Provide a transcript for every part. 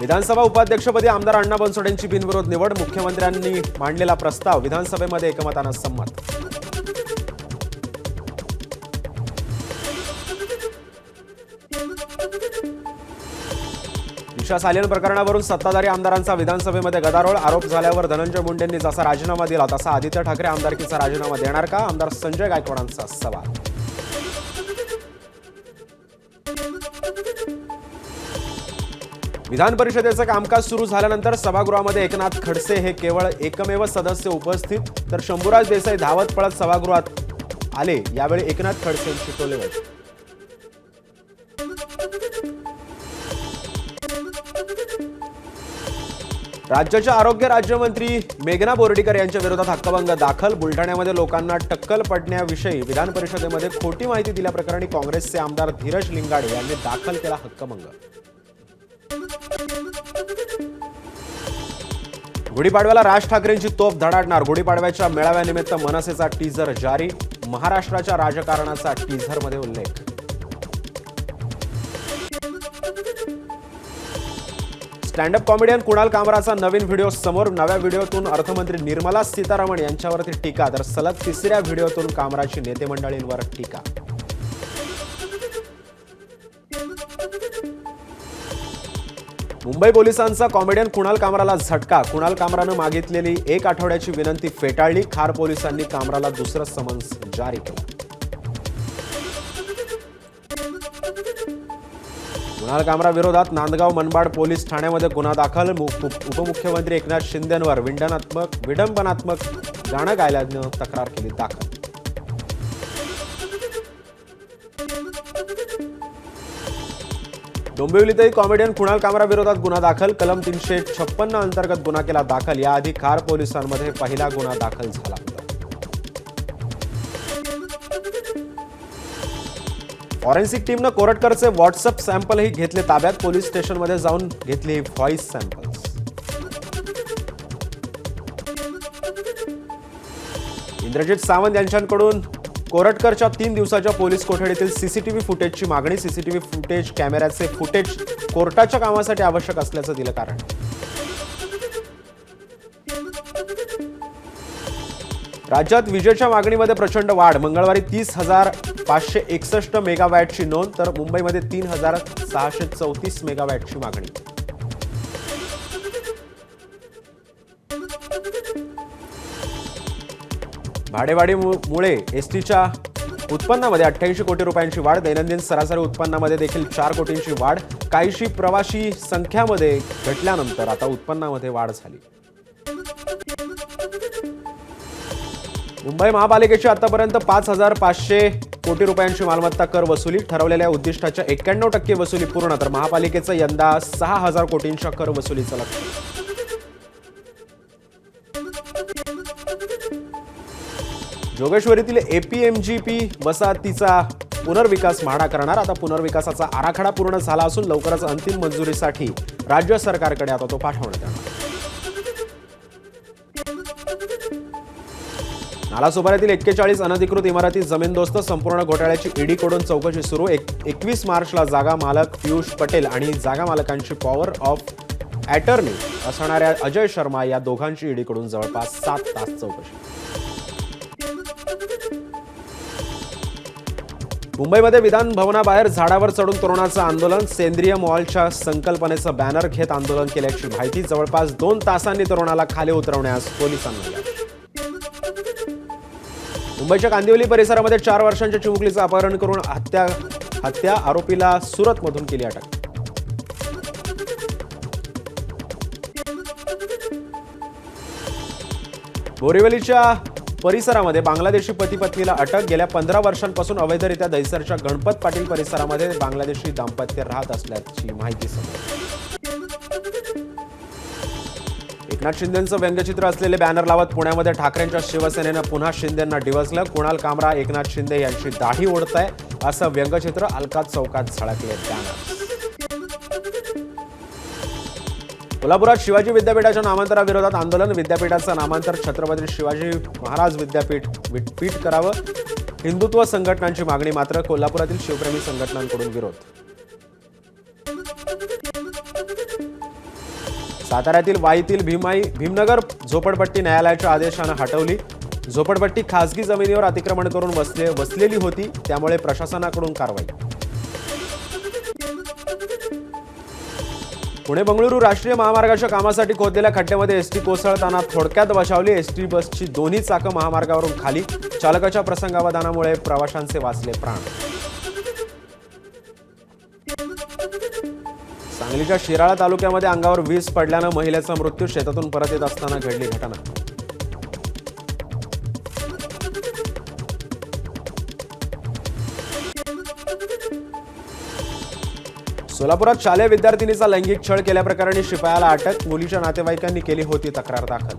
विधानसभा उपाध्यक्षपदी आमदार अण्णा बनसोडेंची बिनविरोध निवड. मुख्यमंत्र्यांनी मांडलेला प्रस्ताव विधानसभेमध्ये एकमतानं संमत. दिशा सालियन प्रकरणावरून सत्ताधारी आमदारांचा विधानसभेमध्ये गदारोळ. आरोप झाल्यावर धनंजय मुंडेंनी जसा राजीनामा दिला तसा आदित्य ठाकरे आमदारकीचा राजीनामा देणार का? आमदार संजय गायकवाडांचा सवाल. विधान परिषदेचं कामकाज सुरू झाल्यानंतर सभागृहामध्ये एकनाथ खडसे हे केवळ एकमेव सदस्य उपस्थित, तर शंभूराज देसाई धावत पळत सभागृहात आले. यावेळी एकनाथ खडसेंची टोलेबाजी. राज्याच्या आरोग्य राज्यमंत्री मेघना बोर्डीकर यांच्या विरोधात हक्कभंग दाखल. बुलढाण्यामध्ये लोकांना टक्कल पडण्याविषयी विधान परिषदेमध्ये खोटी माहिती दिल्याप्रकरणी काँग्रेसचे आमदार धीरज लिंगाडे यांनी दाखल केला हक्कभंग. गुढीपाडव्याला राज ठाकरेंची तोफ धडाडणार. गुढीपाडव्याच्या मेळाव्यानिमित्त मनसेचा टीझर जारी. महाराष्ट्राच्या राजकारणाचा टीझरमध्ये उल्लेख. स्टँडअप कॉमेडियन कुणाल कामराचा नवीन व्हिडिओ समोर. नव्या व्हिडिओतून अर्थमंत्री निर्मला सीतारामन यांच्यावरती टीका, तर सलग तिसऱ्या व्हिडिओतून कामराची नेतेमंडळींवर टीका. मुंबई पोलिसांचा कॉमेडियन कुणाल कामराला झटका. कुणाल कामरानं मागितलेली 1 आठवड्याची विनंती फेटाळली. खार पोलिसांनी कामराला दुसरं समन्स जारी केलं. कुणाल कामरा विरोधात नांदगाव मनमाड पोलीस ठाण्यामध्ये गुन्हा दाखल. उपमुख्यमंत्री एकनाथ शिंदेंवर विडंबनात्मक गाणं गायल्यानं तक्रार केली दाखल. डोंबिवलीतही कॉमेडियन कुणाल कामरा विरोधात गुन्हा दाखल. कलम 356 अंतर्गत गुन्हा केला दाखल. याआधी खार पोलिसांमध्ये पहिला गुन्हा दाखल झाला होता. फॉरेन्सिक टीमनं कोरटकरचे व्हॉट्सअप सॅम्पलही घेतले ताब्यात. पोलीस स्टेशनमध्ये जाऊन घेतली व्हॉइस सॅम्पल्स. इंद्रजित सावंत यांच्याकडून कोरटकरच्या 3 दिवसाच्या पोलीस कोठडीतील सीसीटीव्ही फुटेजची मागणी. सीसीटीव्ही फुटेज कॅमेऱ्याचे फुटेज कोर्टाच्या कामासाठी आवश्यक असल्याचं दिलं कारण. राज्यात विजेच्या मागणीमध्ये प्रचंड वाढ. मंगळवारी 30,561 मेगावॅटची नोंद, तर मुंबईमध्ये 3,634 मेगावॅटची मागणी. भाडेवाढीमुळे एसटीच्या उत्पन्नामध्ये 88 कोटी रुपयांची वाढ. दैनंदिन सरासरी उत्पन्नामध्ये देखील 4 कोटींची वाढ. काहीशी प्रवासी संख्यामध्ये घटल्यानंतर आता उत्पन्नामध्ये वाढ झाली. मुंबई महापालिकेची आतापर्यंत 5,500 कोटी रुपयांची मालमत्ता कर वसुली. ठरवलेल्या उद्दिष्टाच्या 91% वसुली पूर्ण, तर महापालिकेचं यंदा 6,000 कोटींच्या कर वसुलीचं लक्ष्य. जोगेश्वरीतील एपीएमजीपी वसाहतीचा पुनर्विकास म्हाडा करणार. आता पुनर्विकासाचा आराखडा पूर्ण झाला असून लवकरच अंतिम मंजुरीसाठी राज्य सरकारकडे आता तो पाठवण्यात येणार. नालासोपाऱ्यातील 41 अनधिकृत इमारती जमीनदोस्त. संपूर्ण घोटाळ्याची ईडीकडून चौकशी सुरू. 21 मार्चला जागा मालक पियुष पटेल आणि जागा मालकांची पॉवर ऑफ अटर्नी असणाऱ्या अजय शर्मा या दोघांची ईडीकडून जवळपास 7 तास चौकशी. मुंबईमध्ये विधान भवनाबाहेर झाडावर चढून तरुणाचं आंदोलन. सेंद्रिय मॉलच्या संकल्पनेचं बॅनर घेत आंदोलन केल्याची माहिती. जवळपास 2 तासांनी तरुणाला खाली उतरवण्यास पोलिसांना यश. मुंबईच्या कांदिवली परिसरामध्ये 4 वर्षांच्या चिमुकलीचं अपहरण करून हत्या. आरोपीला सुरतमधून केली अटक. बोरिवलीच्या परिसरामध्ये बांगलादेशी पती पत्नीला अटक. गेल्या 15 वर्षांपासून अवैधरित्या दहिसरच्या गणपत पाटील परिसरामध्ये बांगलादेशी दाम्पत्य राहत असल्याची माहिती समोर. एकनाथ शिंदेंचं व्यंगचित्र असलेले बॅनर लावत पुण्यामध्ये ठाकरेंच्या शिवसेनेनं पुन्हा शिंदेंना डिवचलं. कुणाल कामरा एकनाथ शिंदे यांची दाढी ओढताय असं व्यंगचित्र अलका चौकात झळकले बॅनर. कोल्हापुरात शिवाजी विद्यापीठाच्या नामांतराविरोधात आंदोलन. विद्यापीठाचं नामांतर छत्रपती शिवाजी महाराज विद्यापीठ करावं. हिंदुत्व संघटनांची मागणी. मात्र कोल्हापुरातील शिवप्रेमी संघटनांकडून विरोध. साताऱ्यातील वाईतील भीमनगर झोपडपट्टी न्यायालयाच्या आदेशानं हटवली. झोपडपट्टी खासगी जमिनीवर अतिक्रमण करून वसलेली होती, त्यामुळे प्रशासनाकडून कारवाई. पुणे बंगळुरू राष्ट्रीय महामार्गाच्या कामासाठी खोदलेल्या खड्ड्यामध्ये एसटी कोसळताना थोडक्यात बचावली. एसटी बसची दोन्ही चाकं महामार्गावरून खाली. चालकाच्या प्रसंगावधानामुळे प्रवाशांचे वाचले प्राण. सांगलीच्या शिराळा तालुक्यामध्ये अंगावर वीज पडल्यानं महिलेचा मृत्यू. शेतातून परत येत असताना घडली घटना. सोलापुरात शालेय विद्यार्थिनीचा लैंगिक छळ केल्याप्रकरणी शिपायाला अटक. मुलीच्या नातेवाईकांनी केली होती तक्रार दाखल.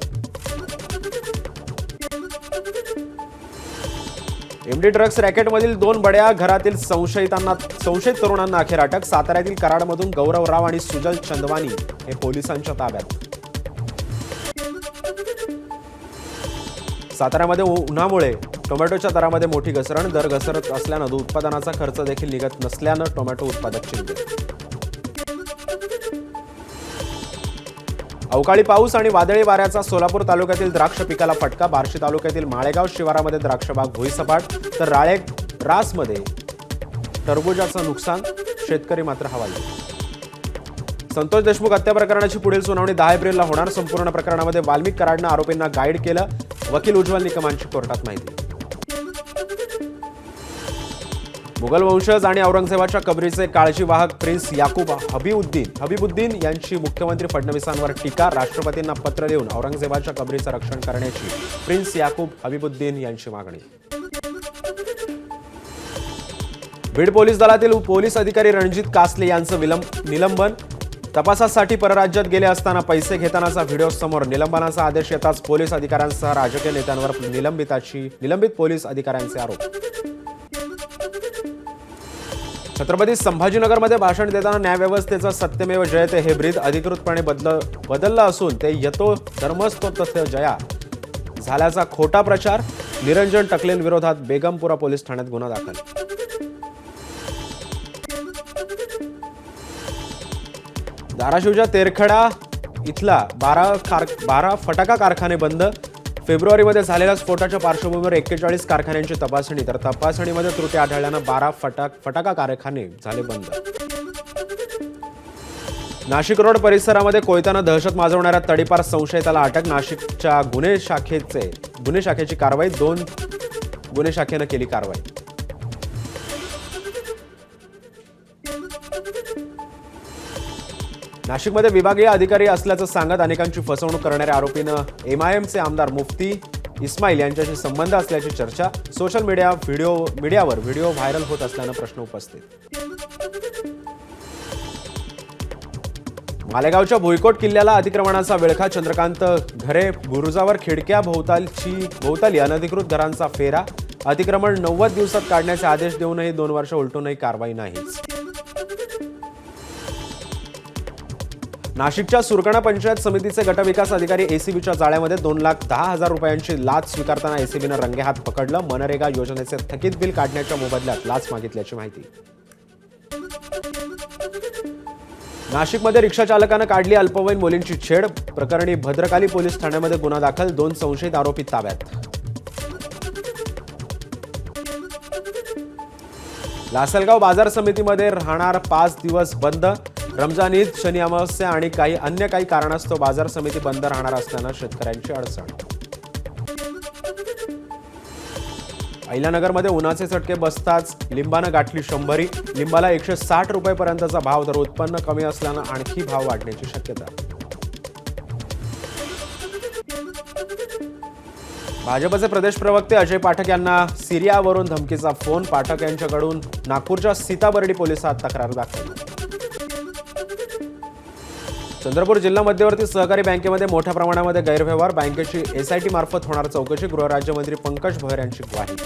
एमडी ड्रग्ज रॅकेटमधील 2 बड्या घरातील संशयित तरुणांना अखेर अटक. साताऱ्यातील कराडमधून गौरव राव आणि सुजल चंदवानी हे पोलिसांच्या ताब्यात. साताऱ्यामध्ये उन्हामुळे टोमॅटोच्या दरामध्ये मोठी घसरण. दर घसरत असल्यानं उत्पादनाचा खर्च देखील निघत नसल्यानं टोमॅटो उत्पादक चिंतेत. अवकाळी पाऊस आणि वादळी वाऱ्याचा सोलापूर तालुक्यातील द्राक्ष पिकाला फटका. बार्शी तालुक्यातील माळेगाव शिवारामध्ये द्राक्षबाग भुईसपाट, तर रासमध्ये टरबूजाचं नुकसान. शेतकरी मात्र हवालदिल. संतोष देशमुख हत्या प्रकरणाची पुढील सुनावणी 10 एप्रिलला होणार. संपूर्ण प्रकरणामध्ये वाल्मिक कराडनं आरोपींना गाईड केलं. वकील उज्ज्वल निकमांची कोर्टात माहिती. मुघल वंशज आणि औरंगजेबाच्या कबरीचे काळजीवाहक प्रिन्स याकूब हबीबुद्दीन यांची मुख्यमंत्री फडणवीसांवर टीका. राष्ट्रपतींना पत्र लिहून औरंगजेबाच्या कबरीचं रक्षण करण्याची प्रिन्स याकूब हबीबुद्दीन यांची मागणी. बीड पोलीस दलातील पोलीस अधिकारी रणजित कासले यांचं निलंबन. तपासासाठी परराज्यात गेले असताना पैसे घेतानाचा व्हिडिओ समोर. निलंबनाचा आदेश येताच पोलीस अधिकाऱ्यांसह राजकीय नेत्यांवर निलंबित पोलीस अधिकाऱ्यांचे आरोप. छत्रपती संभाजीनगरमध्ये भाषण देताना न्यायव्यवस्थेचं सत्यमेव जयते हे ब्रीद अधिकृतपणे बदललं असून ते यतो धर्मस्तो तथ्य जया झाल्याचा खोटा प्रचार. निरंजन टकलेंविरोधात बेगमपुरा पोलीस ठाण्यात गुन्हा दाखल. धाराशिवच्या तेरखडा इथला 12 फटाका कारखाने बंद. फेब्रुवारीमध्ये झालेल्या स्फोटाच्या पार्श्वभूमीवर 41 कारखान्यांची तपासणी. तर तपासणीमध्ये त्रुटी आढळल्यानं 12 फटाका कारखाने झाले बंद. नाशिक रोड परिसरामध्ये कोयत्यानं दहशत माजवणाऱ्या तडीपार संशयिताला अटक. नाशिकच्या गुन्हे शाखेची कारवाई. 2 गुन्हे शाखेनं केली कारवाई. नाशिकमध्ये विभागीय अधिकारी असल्याचं सांगत अनेकांची फसवणूक करणाऱ्या आरोपीनं एमआयएमचे आमदार मुफ्ती इस्माईल यांच्याशी संबंध असल्याची चर्चा. सोशल मीडियावर व्हिडिओ व्हायरल होत असल्यानं प्रश्न उपस्थित. मालेगावच्या भुईकोट किल्ल्याला अतिक्रमणाचा विळखा. चंद्रकांत घरे बुरुजावर खिडक्या भोवताली अनधिकृत घरांचा फेरा. अतिक्रमण 90 दिवसात काढण्याचे आदेश देऊनही 2 वर्ष उलटूनही कारवाई नाहीच. नाशिकच्या सुरगाणा पंचायत समितीचे गटविकास अधिकारी एसीबीच्या जाळ्यामध्ये 2,10,000 रुपयांची लाच स्वीकारताना एसीबीनं रंगेहात पकडलं. मनरेगा योजनेचे थकीत बिल काढण्याच्या मोबदल्यात लाच मागितल्याची माहिती. नाशिकमध्ये रिक्षा चालकानं काढली अल्पवयीन मुलींची छेड. प्रकरणी भद्रकाली पोलीस ठाण्यामध्ये गुन्हा दाखल. 2 संशयित आरोपी ताब्यात. लासलगाव बाजार समितीमध्ये राहणार 5 दिवस बंद. रमजान ईद, शनी अमावस्या आणि अन्य काही कारणास्तव बाजार समिती बंद राहणार असल्यानं शेतकऱ्यांची अडचण. अहिल्यानगरमध्ये उन्हाचे चटके बसताच लिंबानं गाठली 100. लिंबाला 160 रुपयेपर्यंतचा भाव, तर उत्पन्न कमी असल्यानं आणखी भाव वाढण्याची शक्यता. भाजपचे प्रदेश प्रवक्ते अजय पाठक यांना सिरियावरून धमकीचा फोन. पाठक यांच्याकडून नागपूरच्या सीताबर्डी पोलिसात तक्रार दाखल. चंद्रपूर जिल्हा मध्यवर्ती सहकारी बँकेमध्ये मोठ्या प्रमाणामध्ये गैरव्यवहार. बँकेची एसआयटी मार्फत होणार चौकशी. गृहराज्यमंत्री पंकज भोयर यांची ग्वाही.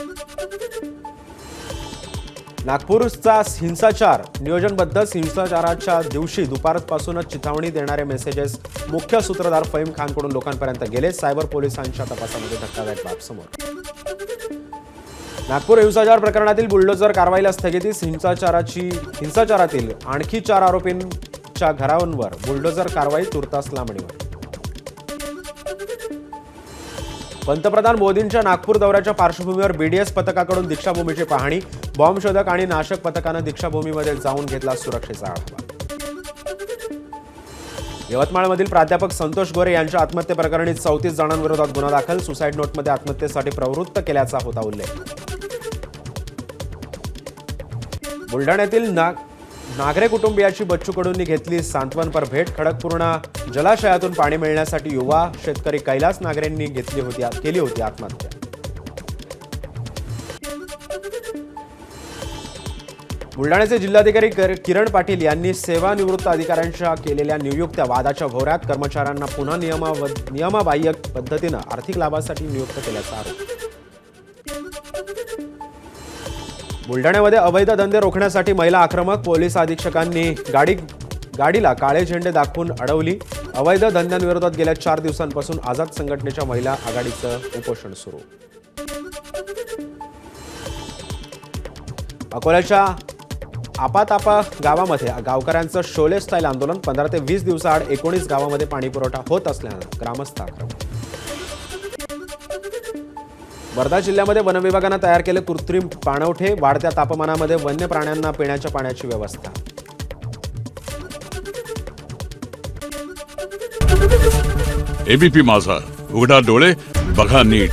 नागपूरचा हिंसाचार नियोजनबद्ध. हिंसाचाराच्या दिवशी दुपारपासूनच चिथावणी देणारे मेसेजेस मुख्य सूत्रधार फहीम खानकडून लोकांपर्यंत गेले. सायबर पोलिसांच्या तपासामध्ये धक्कादायक बाब समोर. नागपूर हिंसाचार प्रकरणातील बुलडोझर कारवाईला स्थगिती. हिंसाचारातील आणखी 4 नागरिकच्या घरांवर बुलडोझर कारवाई तुर्तास लांबणीवर. पंतप्रधान मोदींच्या नागपूर दौऱ्याच्या पार्श्वभूमीवर बीडीएस पथकाकडून दीक्षाभूमीची पाहणी. बॉम्ब शोधक आणि नाशक पथकानं दीक्षाभूमीमध्ये जाऊन घेतला सुरक्षेचा आढावा. यवतमाळमधील प्राध्यापक संतोष गोरे यांच्या आत्महत्येप्रकरणी 34 जणांविरोधात गुन्हा दाखल. सुसाईड नोटमध्ये आत्महत्येसाठी प्रवृत्त केल्याचा होता उल्लेख. बुलढाण्यातील नागरे कुटुंबियाची बच्चू कडूंनी घेतली सांत्वनपर भेट. खडकपूर्णा जलाशयातून पाणी मिळण्यासाठी युवा शेतकरी कैलास नागरेंनी केली होती आत्महत्या. बुलढाण्याचे जिल्हाधिकारी किरण पाटील यांनी सेवानिवृत्त अधिकाऱ्यांच्या केलेल्या नियुक्त्या वादाच्या भोवऱ्यात. कर्मचाऱ्यांना पुन्हा नियमाबाह्य पद्धतीनं आर्थिक लाभासाठी नियुक्त केल्याचा आरोप. बुलढाण्यामध्ये अवैध धंदे रोखण्यासाठी महिला आक्रमक. पोलीस अधीक्षकांनी गाडीला काळे झेंडे दाखवून अडवली. अवैध धंद्यांविरोधात गेल्या 4 दिवसांपासून आझाद संघटनेच्या महिला आघाडीचं उपोषण सुरू. अकोल्याच्या आपातापा गावामध्ये गावकऱ्यांचं शोले स्टाईल आंदोलन. 15 ते 20 दिवसाआड 19 गावामध्ये पाणी पुरवठा होत असल्यानं ग्रामस्थ आक्रमक. वर्धा जिल्ह्यामध्ये वनविभागानं तयार केले कृत्रिम पाणवठे. वाढत्या तापमानामध्ये वन्य प्राण्यांना पिण्याच्या पाण्याची व्यवस्था. एबीपी माझा, उघडा डोळे बघा नीट.